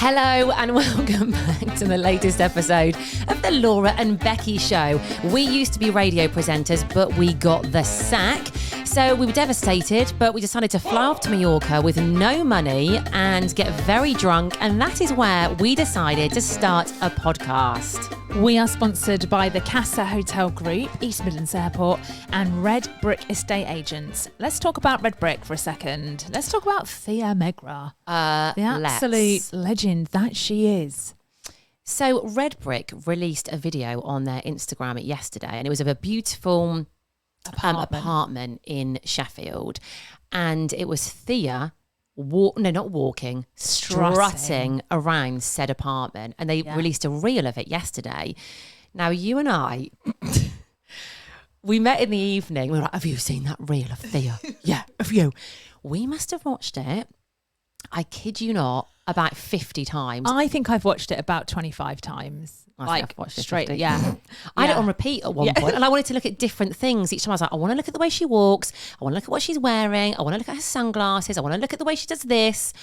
Hello and welcome back to the latest episode of the Laura and Becky Show. We used to be radio presenters, but we got the sack. So we were devastated, but we decided to fly off to Mallorca with no money and get very drunk. And that is where we decided to start a podcast. We are sponsored by the Casa Hotel Group, East Midlands Airport, and RedBrik Estate Agents. Let's talk about RedBrik for a second. Let's talk about Thea Megra, the absolute legend that she is. So RedBrik released a video on their Instagram yesterday, and it was of a beautiful apartment in Sheffield, and it was Thea strutting around said apartment, and they released a reel of it yesterday. Now, you and I, we met in the evening. We were like, have you seen that reel of Thea? Yeah, have you? We must have watched it, I kid you not, about 50 times. I think I've watched it about 25 times. I've watched it straight, 50. yeah. I had it on repeat at one point, and I wanted to look at different things each time. I was like, I want to look at the way she walks. I want to look at what she's wearing. I want to look at her sunglasses. I want to look at the way she does this.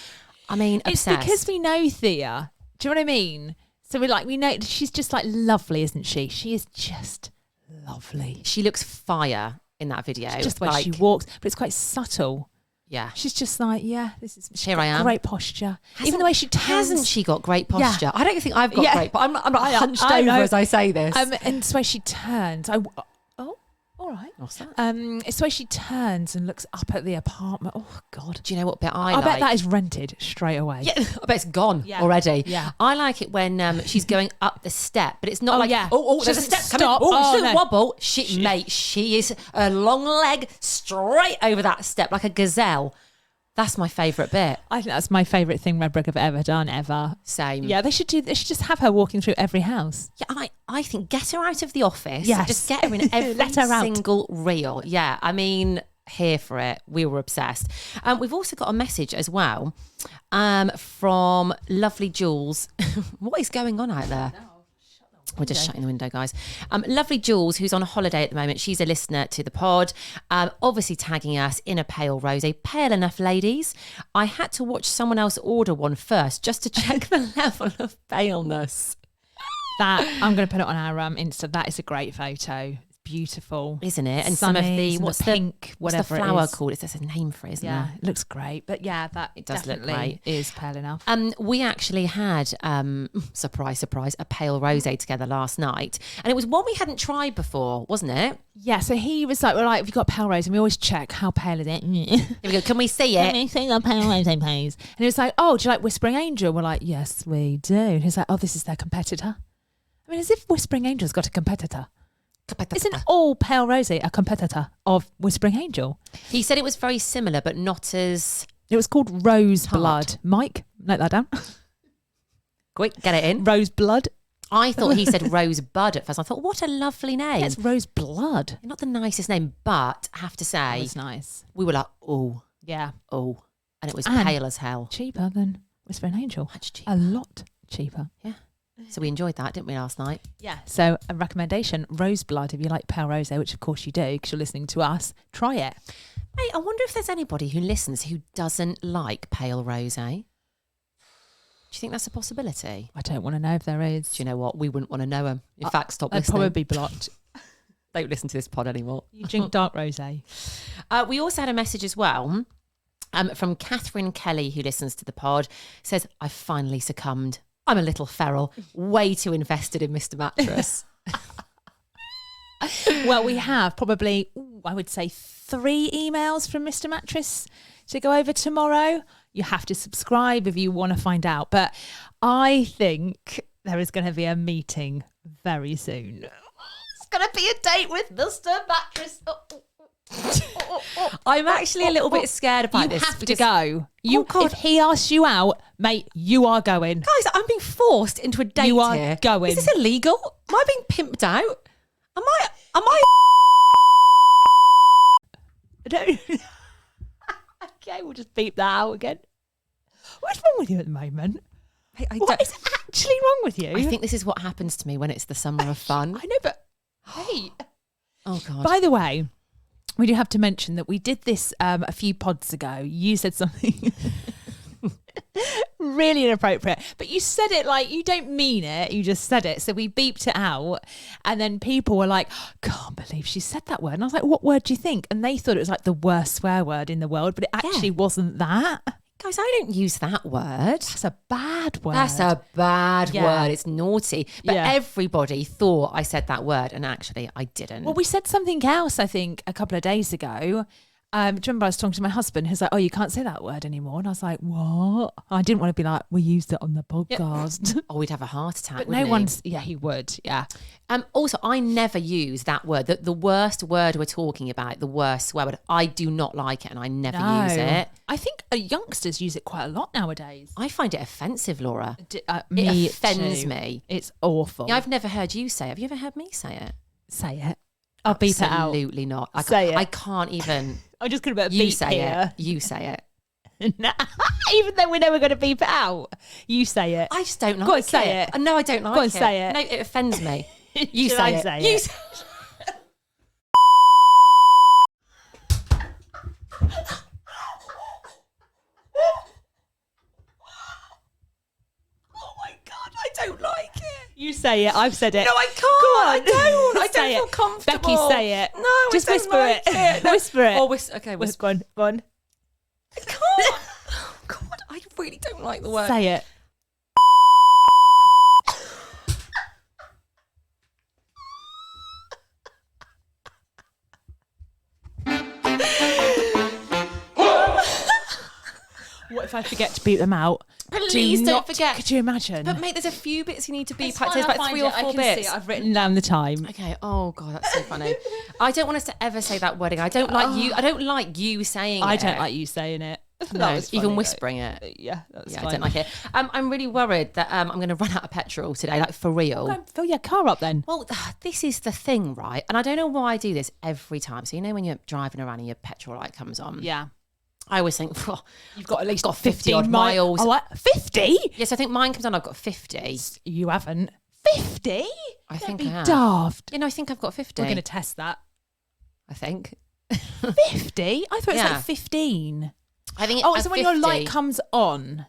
I mean, it's obsessed. because we know Thea. Do you know what I mean? So we know she's just like lovely, isn't she? She is just lovely. She looks fire in that video. It's just the way she walks, but it's quite subtle. Yeah. She's just like, this is here I am. Great posture. Even the way she turns. Hasn't she got great posture? I don't think I've got great, but I'm not hunched over know. as I say this. And it's the way she turns. All right. What's that? It's the way she turns and looks up at the apartment. Oh, God. Do you know what bit I like? I bet that is rented straight away. Yeah, I bet it's gone already. Yeah. I like it when she's going up the step, but it's not there's a step stop. coming. Oh, she doesn't no. wobble. She is a long leg straight over that step like a gazelle. That's my favourite bit. I think that's my favourite thing RedBrik have ever done, ever. Same. Yeah, they should just have her walking through every house. Yeah, I think get her out of the office. Yes. Just get her in every Let her single reel. Yeah, I mean, here for it. We were obsessed. We've also got a message as well from lovely Jules. What is going on out there? We're just shutting the window, guys. Lovely Jules, who's on holiday at the moment. She's a listener to the pod, obviously tagging us in a pale rosé. Pale enough, ladies. I had to watch someone else order one first just to check the level of paleness. That, I'm going to put it on our Insta. That is a great photo. Beautiful, isn't it? And sunny, some of the what's the pink, whatever the flower it is called? There's a name for it, isn't there? It looks great. But that it does look great. It is pale enough. We actually had surprise, a pale rosé together last night, and it was one we hadn't tried before, wasn't it? Yeah. So he was like, "We're like, have you got pale rosé?" And we always check how pale is it. Here we go. Can we see it? Can we see the pale rosé, please? And he was like, "Oh, do you like Whispering Angel?" We're like, "Yes, we do." And he's like, "Oh, this is their competitor." I mean, as if Whispering Angel's got a competitor. Isn't all pale rosé a competitor of Whispering Angel? He said it was very similar, but not as... It was called Rose Blood. Mike, note that down. Quick, get it in. Rose Blood. I thought he said Rosebud at first. I thought, what a lovely name. Yeah, it's Rose Blood. Not the nicest name, but I have to say... It was nice. We were like, oh. Yeah. Oh. And it was pale as hell. Cheaper than Whispering Angel. Much cheaper. A lot cheaper. Yeah. So we enjoyed that, didn't we, last night? Yeah. So a recommendation, Rose Blood, if you like pale rosé, which of course you do because you're listening to us, try it. Mate, I wonder if there's anybody who listens who doesn't like pale rosé. Do you think that's a possibility? I don't want to know if there is. Do you know what? We wouldn't want to know them. In fact, stop I'd listening. probably be blocked. Don't listen to this pod anymore. You drink dark rosé. We also had a message as well from Catherine Kelly, who listens to the pod. Says, I finally succumbed. I'm a little feral, way too invested in Mr. Mattress. Well, we have probably, I would say, 3 emails from Mr. Mattress to go over tomorrow. You have to subscribe if you want to find out. But I think there is going to be a meeting very soon. It's going to be a date with Mr. Mattress. I'm actually a little bit scared about this. You have to go. If he asks you out, mate, you are going. Guys, I'm being forced into a date You are here. going. Is this illegal? Am I being pimped out? Am I? Okay, we'll just beep that out again. What's wrong with you at the moment? What is actually wrong with you? I think this is what happens to me when it's the summer of fun. I know, but hey. Oh, God. By the way, we do have to mention that we did this a few pods ago. You said something. Really inappropriate. But you said it like you don't mean it. You just said it. So we beeped it out. And then people were like, can't believe she said that word. And I was like, what word do you think? And they thought it was like the worst swear word in the world. But it actually wasn't that. Guys, I don't use that word. That's a bad word. That's a bad word. It's naughty. But everybody thought I said that word. And actually, I didn't. Well, we said something else, I think, a couple of days ago. Do you remember I was talking to my husband who's like, oh, you can't say that word anymore. And I was like, what? I didn't want to be like, we used it on the podcast. Oh, we'd have a heart attack, But wouldn't no one's, he would, yeah. Also, I never use that word. The worst word we're talking about, the worst swear word, I do not like it and I never use it. I think youngsters use it quite a lot nowadays. I find it offensive, Laura. It offends me. It's awful. Yeah, I've never heard you say it. Have you ever heard me say it? Say it. I'll beep it out. Absolutely not. I can't even. I'm just going to put a beep here. You say it. Even though we're never going to beep it out. You say it. I just don't like it. Go on, say it. No, I don't like it. Go on, say it. No, it offends me. You Should say I it. say You it? say Oh my God, I don't like it. You say it. I've said it. No, I can't. Go on. I don't. I Say don't it. feel comfortable. Becky, say it. No, just I don't whisper like it. No. Whisper it. Oh, okay, whisper. Go on. I can't. Oh God, I really don't like the word. Say it. What if I forget to beep them out? Please don't forget. Could you imagine? But mate, there's a few bits you need to beep. It's There's fine, about I'll 3 find or it. 4 I can bits. see it. I've written down the time. Okay. Oh God, that's so funny. I don't want us to ever say that word again. I don't like you. I don't like you saying it. I don't like you saying it. No, even whispering it. Yeah, that's Yeah, fine. I don't like it. I'm really worried that I'm going to run out of petrol today, like for real. Go and fill your car up then. Well, this is the thing, right? And I don't know why I do this every time. So, you know, when you're driving around and your petrol light comes on. Yeah. I always think, You've got at least 50 odd miles. Oh, what? 50? Yes, I think mine comes on, I've got 50. You haven't. 50? I think Be I have. daft. You know, I think I've got 50. We're going to test that. I think. 50? I thought it was Yeah. like 15. I think Oh, so when your light comes on.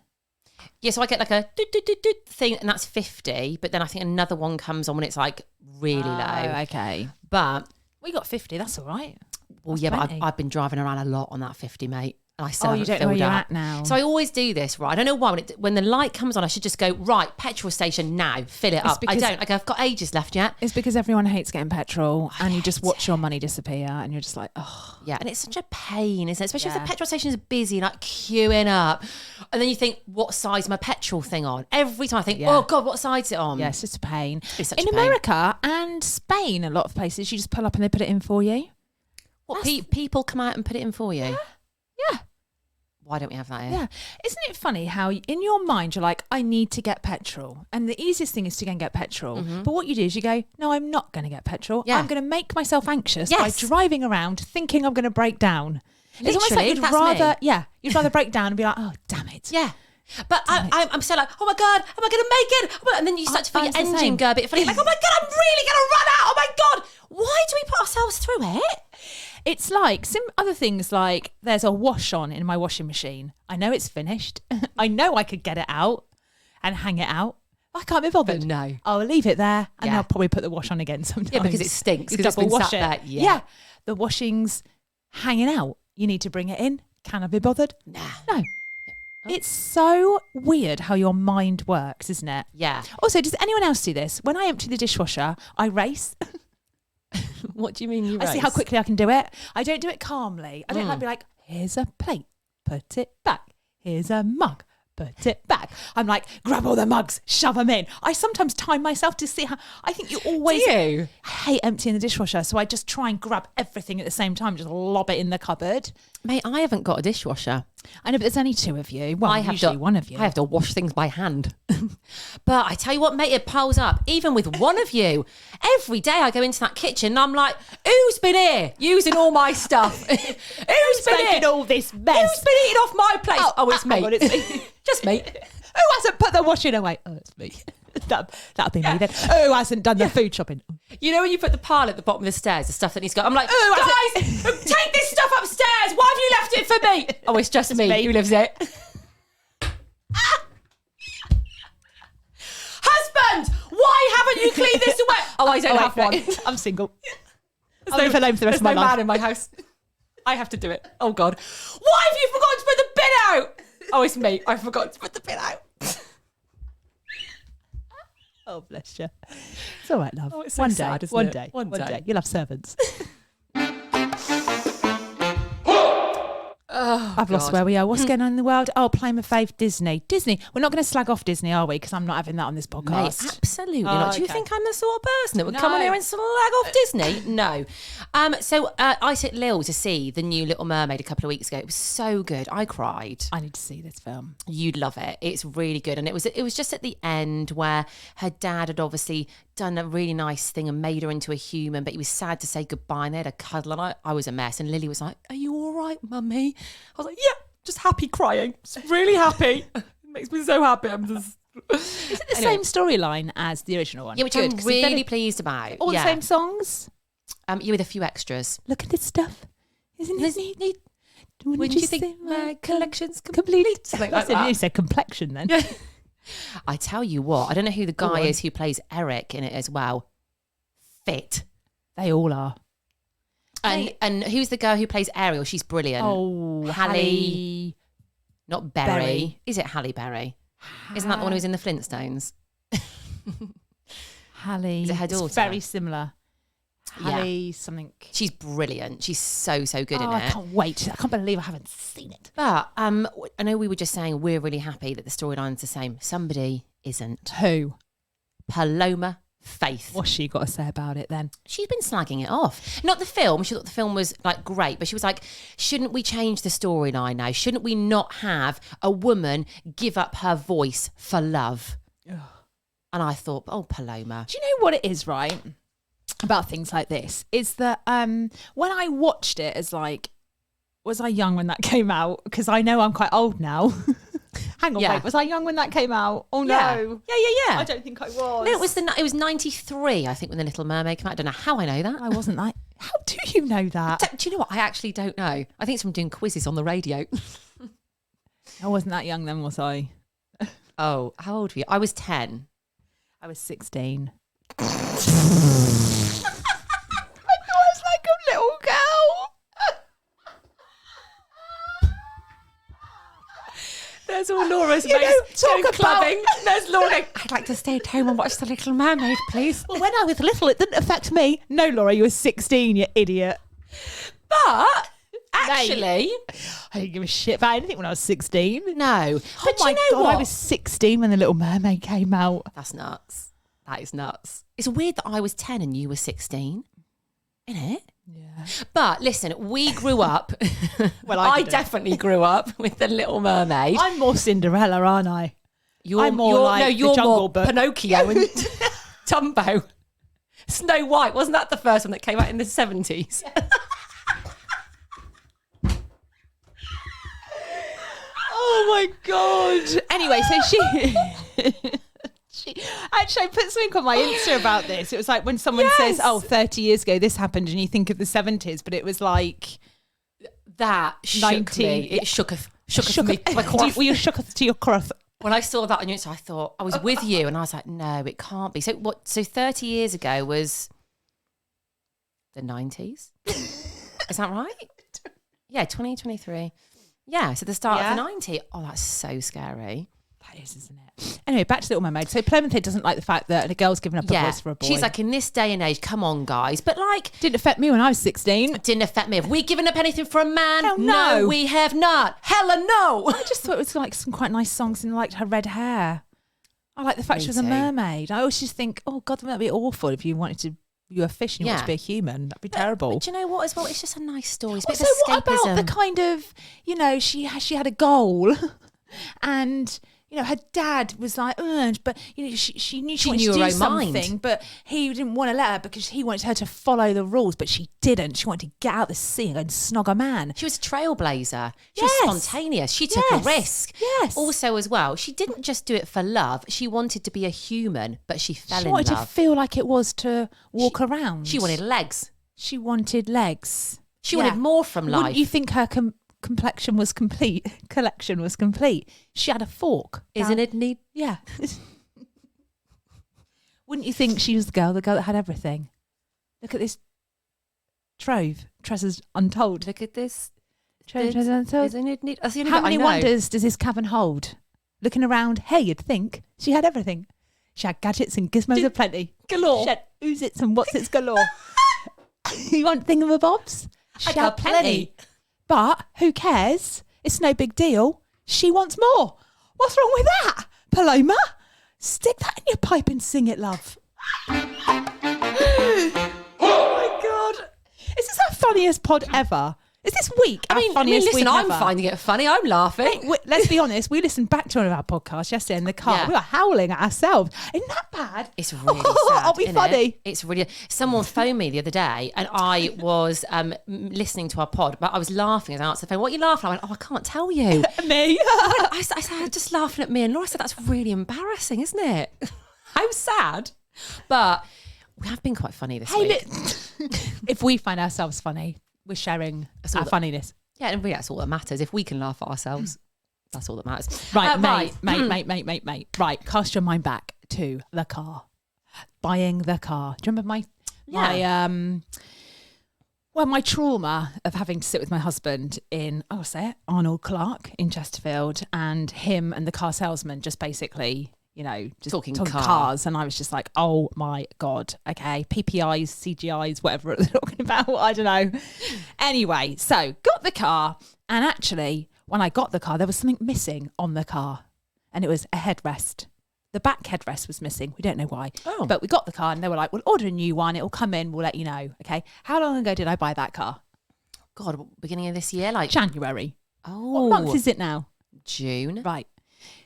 Yeah, so I get like a doot thing, and that's 50. But then I think another one comes on when it's like really low. Okay. But We got 50, that's all right. well, That's yeah, but plenty. I've been driving around a lot on that 50, mate. And I still Oh, you haven't don't know where filled you're up. at now. So I always do this, right? I don't know why. When the light comes on, I should just go, right, petrol station now, fill it up. I because- don't. I go, I've got ages left yet. It's because everyone hates getting petrol and you just hate watch your money disappear and you're just like, oh. Yeah, and it's such a pain, isn't it? Especially if Yeah. the petrol station is busy, like queuing up. And then you think, what side's my petrol thing on? Every time I think, Yeah. oh God, what side's it on? Yeah, it's just a pain. It's such In a pain. America and Spain, a lot of places, you just pull up and they put it in for you. What, people come out and put it in for you? Yeah. Why don't we have that here? Yeah. Isn't it funny how in your mind you're like, I need to get petrol. And the easiest thing is to go and get petrol. But what you do is you go, no, I'm not going to get petrol. Yeah. I'm going to make myself anxious Yes. by driving around thinking I'm going to break down. It's almost like Literally, you'd that's rather, me. you'd rather break down and be like, oh, damn it. Yeah. But I'm so like, oh my God, am I going to make it? And then you start to feel your I'm the engine same. go a bit funny. Like, oh my God, I'm really going to run out. Oh my God. Why do we put ourselves through it? It's like some other things like there's a wash on in my washing machine. I know it's finished. I know I could get it out and hang it out. I can't be bothered. But no. I'll leave it there and Yeah. I'll probably put the wash on again sometimes. Yeah, because it stinks, You 'cause it's double been wash sat it. there. Yeah. The washing's hanging out. You need to bring it in. Can I be bothered? Nah. No. It's so weird how your mind works, isn't it? Yeah. Also, does anyone else do this? When I empty the dishwasher, I race. What do you mean you I see how quickly I can do it. I don't do it calmly. I don't like be like, here's a plate, put it back. Here's a mug, put it back. I'm like, grab all the mugs, shove them in. I sometimes time myself to see how. I think you always. Do you? I hate emptying the dishwasher, so I just try and grab everything at the same time, just lob it in the cupboard. Mate, I haven't got a dishwasher. I know, but there's only 2 of you. Well, usually one of you. I have to wash things by hand. But I tell you what, mate, it piles up. Even with one of you, every day I go into that kitchen and I'm like, who's been here using all my stuff? Who's been making here? all this mess? Who's been eating off my plate? Oh, it's me. hang on, it's me. Just me. Who hasn't put the washing away? Oh, it's me. That'll be me then. Who hasn't done the food shopping? You know when you put the pile at the bottom of the stairs, the stuff that needs to go, I'm like, guys, take this stuff upstairs. Why have you left it for me? Oh, it's just me me. who lives it. you clean this away? Oh, I don't have one. I'm single. There's I'll live alone for the rest of my life. man in my house. I have to do it. Oh, God. Why have you forgotten to put the bin out? Oh, it's me. I forgot to put the bin out. Oh, bless you. It's all right, love. Oh, it's so one sad, day, isn't one it? day, One day. You'll have servants. Oh, I've lost where we are. What's going on in the world? Oh, play my fave, Disney. Disney. We're not going to slag off Disney, are we? Because I'm not having that on this Mate, podcast. absolutely not. Do you okay. think I'm the sort of person that would come on No. here and slag off Disney? No. So I took Lil to see the new Little Mermaid a couple of weeks ago. It was so good. I cried. I need to see this film. You'd love it. It's really good. And it was just at the end where her dad had obviously done a really nice thing and made her into a human, but he was sad to say goodbye, and they had a cuddle, and I was a mess. And Lily was like, "Are you all right, mummy?" I was like, "Yeah, just happy crying. Just really happy. It makes me so happy. I'm just..." Is it the same storyline as the original one? Yeah, which Good, I'm 'cause it's really pleased about. all the same songs. Yeah, with a few extras. Look at this stuff. Isn't it neat? When do you think my collection's complete? Something like that. You said complexion then. I tell you what, I don't know who the guy is who plays Eric in it as well. Fit. They all are. And who's the girl who plays Ariel? She's brilliant. Oh, Halle. Not Berry. Berry. Is it Halle Berry? Isn't that the one who was in the Flintstones? Halle. Is it her daughter? It's very similar. Halle something. She's brilliant. She's so good in I it. can't wait. I can't believe I haven't seen it. But I know we were just saying we're really happy that the storyline's the same. Somebody isn't. Who? Paloma Faith. What's she got to say about it then? She's been slagging it off. Not the film. She thought the film was like great, but she was like, shouldn't we change the storyline now? Shouldn't we not have a woman give up her voice for love? Ugh. And I thought, oh, Paloma. Do you know what it is, right? About things like this is that when I watched it as like, was I young when that came out? Because I know I'm quite old now. Hang on, wait, was I young when that came out? Oh no. Yeah. I don't think I was. No, it was 93, I think, when the Little Mermaid came out. I don't know how I know that. I wasn't like, how do you know that? Do you know what? I actually don't know. I think it's from doing quizzes on the radio. I wasn't that young then, was I? Oh, how old were you? I was 10. I was 16. I thought I was like a little girl. There's all Laura's You mates don't going talk about- clubbing. There's Laura going, I'd like to stay at home and watch The Little Mermaid, please. Well, when I was little, it didn't affect me. No, Laura, you were 16, you idiot. But actually, I didn't give a shit about anything when I was 16. no. But Oh my you know God, what? I was 16 when The Little Mermaid came out. That's nuts. That is nuts. It's weird that I was 10 and you were 16. Isn't it? Yeah. But listen, we grew up. Well, I didn't. definitely grew up with The Little Mermaid. I'm more Cinderella, aren't I? You're more the Jungle more Book. Pinocchio and Dumbo. Snow White, wasn't that the first one that came out in the 70s? Oh my God. Anyway, so she actually, I put something on my Insta about this. It was like when someone says, oh, 30 years ago this happened, and you think of the 70s, but it was like That shook 19 me. It shooketh me. Were you shooketh to your cloth? When I saw that on your Insta, I thought, I was with you, and I was like, no, it can't be. So 30 years ago was the 90s? Is that right? Yeah, 2023. Yeah, so the start of the 90s. Oh, that's so scary. That is, isn't it? Anyway, back to Little Mermaid. So Paloma doesn't like the fact that a girl's given up a voice for a boy. She's like, in this day and age, come on, guys. But like, didn't affect me when I was 16. it didn't affect me. Have we given up anything for a man? Hell no. We have not. Hella no. I just thought it was like some quite nice songs and liked her red hair. I like the fact Me she was a too. mermaid. I always just think, oh God, that'd be awful if you wanted to. You were a fish and you wanted to be a human. That'd be terrible. But do you know what as well? It's just a nice story. It's a bit So of what escapism. about the kind of, she had a goal and, her dad was like, but, she knew she wanted knew to her do own something, mind. but he didn't want to let her because he wanted her to follow the rules, but she didn't. She wanted to get out the sea and snog a man. She was a trailblazer. She Yes. was spontaneous. She took a risk. Yes. Also, as well, she didn't just do it for love. She wanted to be a human, but she fell She in wanted to love. feel like it was to walk around. She wanted legs. She wanted legs. She wanted more from life. Wouldn't you think her complexion was complete? Collection was complete. She had a fork. Isn't it neat? Yeah. Wouldn't you think she was the girl that had everything? Look at this trove. Treasures untold. Look at this. Treasures untold. How many wonders does this cavern hold? Looking around, hey, you'd think she had everything. She had gadgets and gizmos aplenty. Galore. She had oozits and whatsits galore. You want thingamabobs? She had plenty. But who cares? It's no big deal. She wants more. What's wrong with that, Paloma? Stick that in your pipe and sing it, love. Oh my God. Is this our funniest pod ever? Is this week our funniest week ever? I'm finding it funny. I'm laughing. Let's be honest. We listened back to one of our podcasts yesterday in the car. Yeah. We were howling at ourselves. Isn't that bad? It's really sad. Are we funny? It's really... Someone phoned me the other day and I was listening to our pod, but I was laughing as I answered the phone. What are you laughing at? I went, I can't tell you. Me? I said, just laughing at me. And Laura said, that's really embarrassing, isn't it? I'm sad. But we have been quite funny this week. If we find ourselves funny, we're sharing our funniness. Yeah, and really that's all that matters. If we can laugh at ourselves, that's all that matters. Right, mate. Right, cast your mind back to the car. Buying the car. Do you remember my trauma of having to sit with my husband in, I'll say it, Arnold Clark in Chesterfield, and him and the car salesman just basically... just talking cars. And I was just like, oh my God. Okay. PPIs, CGIs, whatever they're talking about. I don't know. Anyway, so got the car. And actually, when I got the car, there was something missing on the car. And it was a headrest. The back headrest was missing. We don't know why. Oh. But we got the car and they were like, we'll order a new one. It'll come in. We'll let you know. Okay. How long ago did I buy that car? God, beginning of this year? Like January. Oh. What month is it now? June. Right.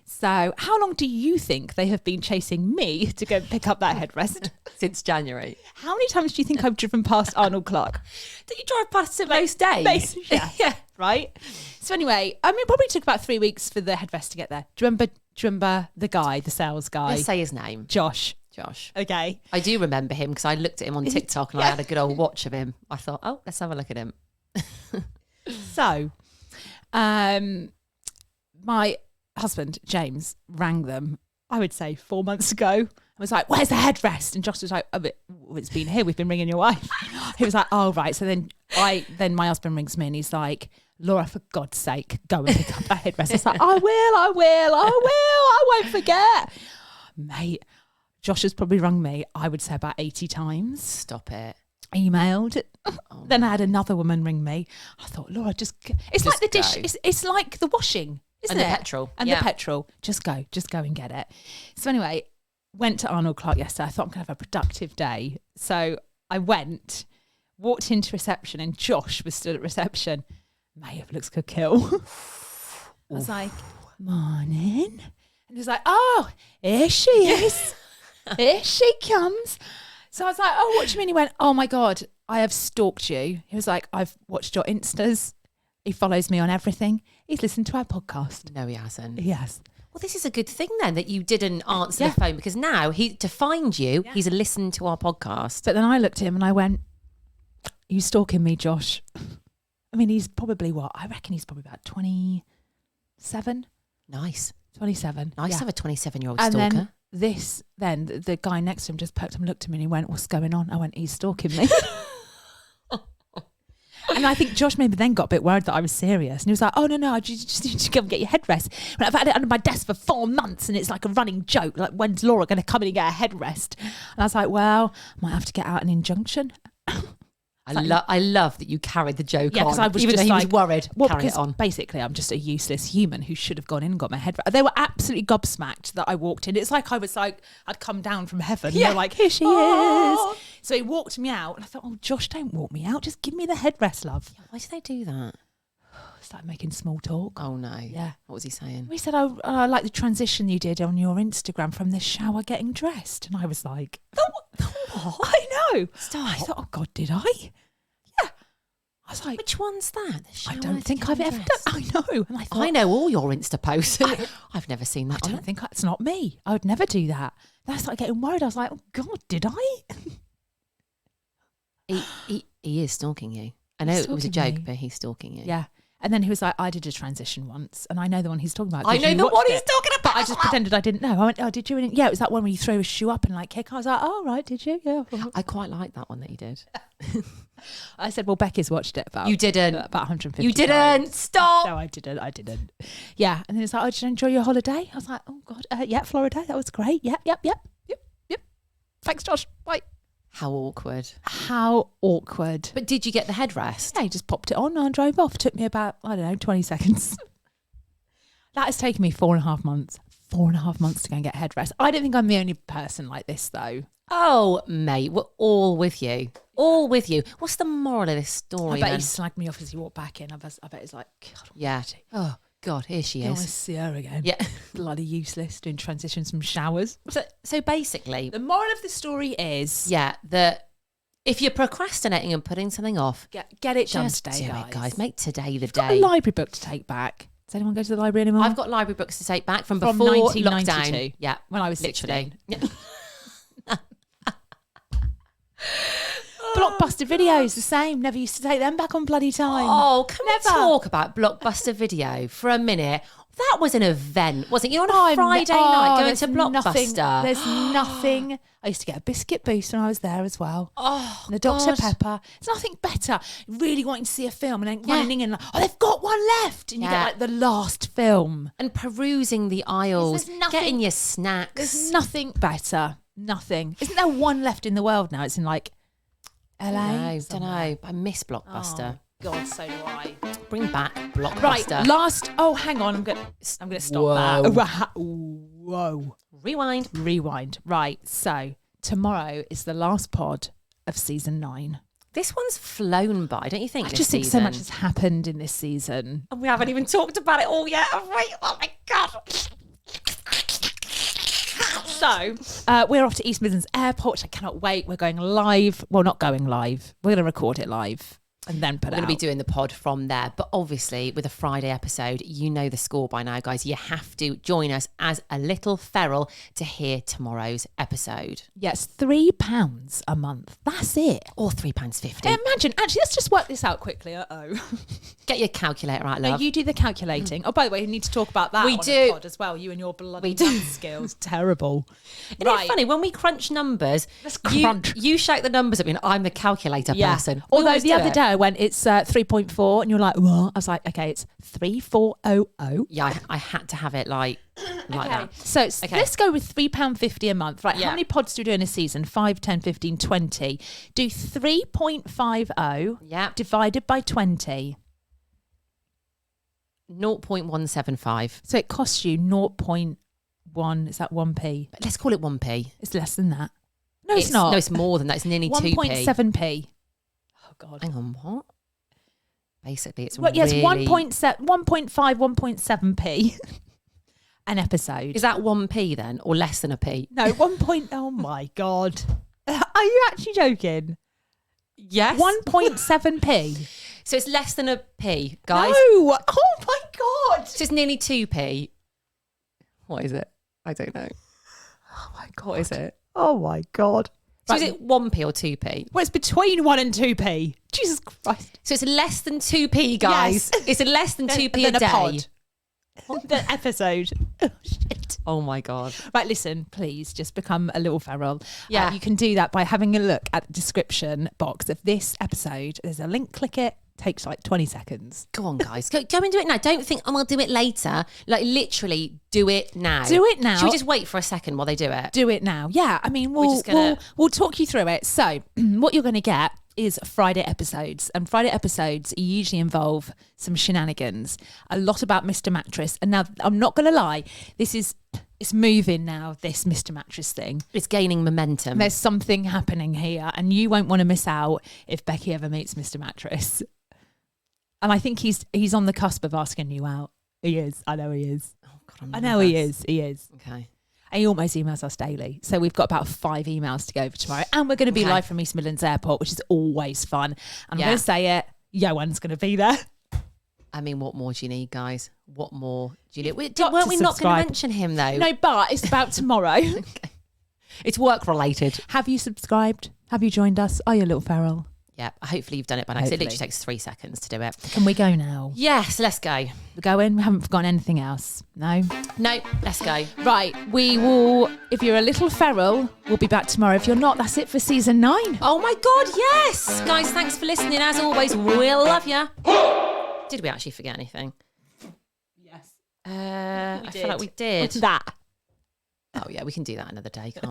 So how long do you think they have been chasing me to go pick up that headrest? Since January. How many times do you think I've driven past Arnold Clark? Don't you drive past it most days? Yeah. Right? So anyway, it probably took about 3 weeks for the headrest to get there. Do you remember the guy, the sales guy? Let's say his name. Josh. Okay. I do remember him because I looked at him on TikTok and I had a good old watch of him. I thought, oh, let's have a look at him. So, my husband, James, rang them, I would say 4 months ago. I was like, where's the headrest? And Josh was like, oh, it's been here. We've been ringing your wife. He was like, oh, right. So then my husband rings me and he's like, Laura, for God's sake, go and pick up that headrest. I was like, I won't forget. Mate, Josh has probably rung me, I would say about 80 times. Stop it. Emailed. Then I had another woman ring me. I thought, Laura, it's like the dish. It's like the washing. Isn't and it? The petrol. And the petrol. Just go and get it. So anyway, went to Arnold Clark yesterday. I thought I'm going to have a productive day. So I walked into reception and Josh was still at reception. Mate, it looks good kill. I was like, morning. And he was like, oh, here she is. Here she comes. So I was like, oh, what do you mean? He went, oh my God, I have stalked you. He was like, I've watched your Instas. He follows me on everything. He's listened to our podcast. No, he hasn't. He has. Well, this is a good thing then that you didn't answer the phone because now to find you, he's listened to our podcast. But then I looked at him and I went, are you stalking me, Josh? I mean, he's probably I reckon he's probably about 27. Nice. 27. Nice to have a 27-year-old stalker. Then the guy next to him just perked and looked at me and he went, what's going on? I went, he's stalking me. And I think Josh maybe then got a bit worried that I was serious. And he was like, oh, no, I just need to go and get your headrest. And I've had it under my desk for 4 months and it's like a running joke. Like, when's Laura going to come in and get a headrest? And I was like, well, I might have to get out an injunction. I love that you carried the joke on. Because I was even just though he was worried. Carry it on. Basically, I'm just a useless human who should have gone in and got my head. They were absolutely gobsmacked that I walked in. It's like I'd come down from heaven. Yeah. And they're like, here she is. So he walked me out, and I thought, oh, Josh, don't walk me out. Just give me the headrest, love. Yeah, why do they do that? Started making small talk. Oh no. Yeah. What was he saying? He said, I like the transition you did on your Instagram from the shower getting dressed, and I was like, what? I know. Stop. I thought, oh God, did I? I was like, which one's that? I don't think I've ever done. I know. And I know all your Insta posts. I've never seen that. I don't think it's not me. I would never do that. Then I started getting worried. I was like, oh God, did I? He is stalking you. I know it was a joke, but he's stalking you. Yeah. And then he was like, I did a transition once, and I know the one he's talking about. I know the one he's talking about. But I just pretended I didn't know. I went, oh, did you? Yeah, it was that one where you throw a shoe up and like kick. I was like, oh, right, did you? Yeah. I quite like that one that you did. I said, well, Becky's watched it about. You didn't. About 150 You didn't. times. Stop. No, I didn't. Yeah. And then it's like, oh, did you enjoy your holiday? I was like, oh, God. Yeah, Florida. That was great. Yep. Thanks, Josh. Bye. How awkward. How awkward. But did you get the headrest? Yeah, he just popped it on and drove off. Took me about, 20 seconds. That has taken me 4.5 months. 4.5 months to go and get headrest. I don't think I'm the only person like this, though. Oh, mate, we're all with you. All with you. What's the moral of this story? I bet then? he slagged me off as he walked back in. I bet he's like, God, yeah. Oh, God, here she I want is. to see her again. Yeah. Bloody useless, doing transitions from showers. So basically, The moral of the story is... yeah, that if you're procrastinating and putting something off, Get it done just today, do guys. it, guys. Make today the I've got day. a library book to take back. Does anyone go to the library anymore? I've got library books to take back from From before 1992. lockdown. Yeah, when I was literally. 16. Blockbuster videos, the same. Never used to take them back on bloody time. Oh, can Never. we talk about Blockbuster Video for a minute? That was an event, wasn't it? You're on a Friday night going to Blockbuster. There's nothing. I used to get a biscuit boost when I was there as well. Oh, And the Dr. God. Pepper. There's nothing better. Really wanting to see a film and then running in like, oh, they've got one left. And you get like the last film. And perusing the aisles, There's nothing- getting your snacks. There's nothing better. Nothing. Isn't there one left in the world now? It's in like LA. I don't somewhere. know. I miss Blockbuster. Oh, God, so do I. Bring back Blockbuster. Right, last. Oh, hang on. I'm gonna stop Whoa. that. Whoa. Rewind. Rewind. Right. So tomorrow is the last pod of season 9. This one's flown by, don't you think? I this just think so season? much has happened in this season. And we haven't even talked about it all yet, have we? Oh my God. So we're off to East Midlands Airport, which I cannot wait. We're going live. Well, not going live. We're going to record it live and then put it We're going out. to be doing the pod from there. But obviously, with a Friday episode, you know the score by now, guys. You have to join us as a little feral to hear tomorrow's episode. Yes, £3 a month. That's it. Or £3.50. Imagine. Actually, let's just work this out quickly. Get your calculator out, No, love. you do the calculating. Oh, by the way, we need to talk about that We on do. a pod as well. You and your bloody math skills. Terrible. Isn't it funny? When we crunch numbers, Let's crunch. You shout the numbers at me and I'm the calculator person. We Although always the do other it. day I went, it's 3.4, and you're like, what? I was like, okay, it's 3400. Yeah, I had to have it like that. So let's go with £3.50 a month. Right, Yeah. how many pods do we do in a season? 5, 10, 15, 20. Do 3.50 Yeah. divided by 20. 0.175. So it costs you 0.1, is that 1p? But let's call it 1p. It's less than that. No, it's not. No, it's more than that. It's nearly 2p. 1.7p. Oh, God. Hang on, what? Basically, it's Well, yes, really... 1.5, 1.7p an episode. Is that 1p then, or less than a p? No, 1. Oh my God. Are you actually joking? Yes. 1.7p. So it's less than a p, guys. No. Oh my God. So it's nearly 2p. What is it? I don't know. Oh my God. What is it? Oh my God. So is it 1p or 2p? Well, it's between 1 and 2p. Jesus Christ. So it's less than 2p, guys. Yes. It's less than 2p a Than day. pod. The episode. Oh, shit. Oh my God. Right, listen, please just become a little feral. Yeah. You can do that by having a look at the description box of this episode. There's a link, click it. Takes like 20 seconds. Go on, guys. Go and do it now. Don't think, I'll do it later. Like, literally, do it now. Do it now. Should we just wait for a second while they do it? Do it now. Yeah, I mean, just gonna- we'll talk you through it. So what you're going to get is Friday episodes. And Friday episodes usually involve some shenanigans. A lot about Mr. Mattress. And now, I'm not going to lie, it's moving now, this Mr. Mattress thing. It's gaining momentum. There's something happening here. And you won't want to miss out if Becky ever meets Mr. Mattress. And I think he's on the cusp of asking you out. He is. I know he is. Oh, God, I know he is. He is. Okay. And he almost emails us daily. So we've got about 5 emails to go for tomorrow. And we're going to be live from East Midlands Airport, which is always fun. And I'm going to say it, Johan's going to be there. I mean, what more do you need, guys? What more do you need? Got Weren't to we not going subscribe. to mention him, though? No, but it's about tomorrow. It's work-related. Have you subscribed? Have you joined us? Are you a little feral? Yeah, hopefully you've done it by now. 'Cause it Hopefully. literally takes 3 seconds to do it. Can we go now? Yes, let's go. We're going. We haven't forgotten anything else. No. No, let's go. Right. We will. If you're a little feral, we'll be back tomorrow. If you're not, that's it for season 9. Oh my God, yes! Guys, thanks for listening. As always, we'll love you. Did we actually forget anything? Yes. I feel like we did. What's that? Oh yeah, we can do that another day, can't we?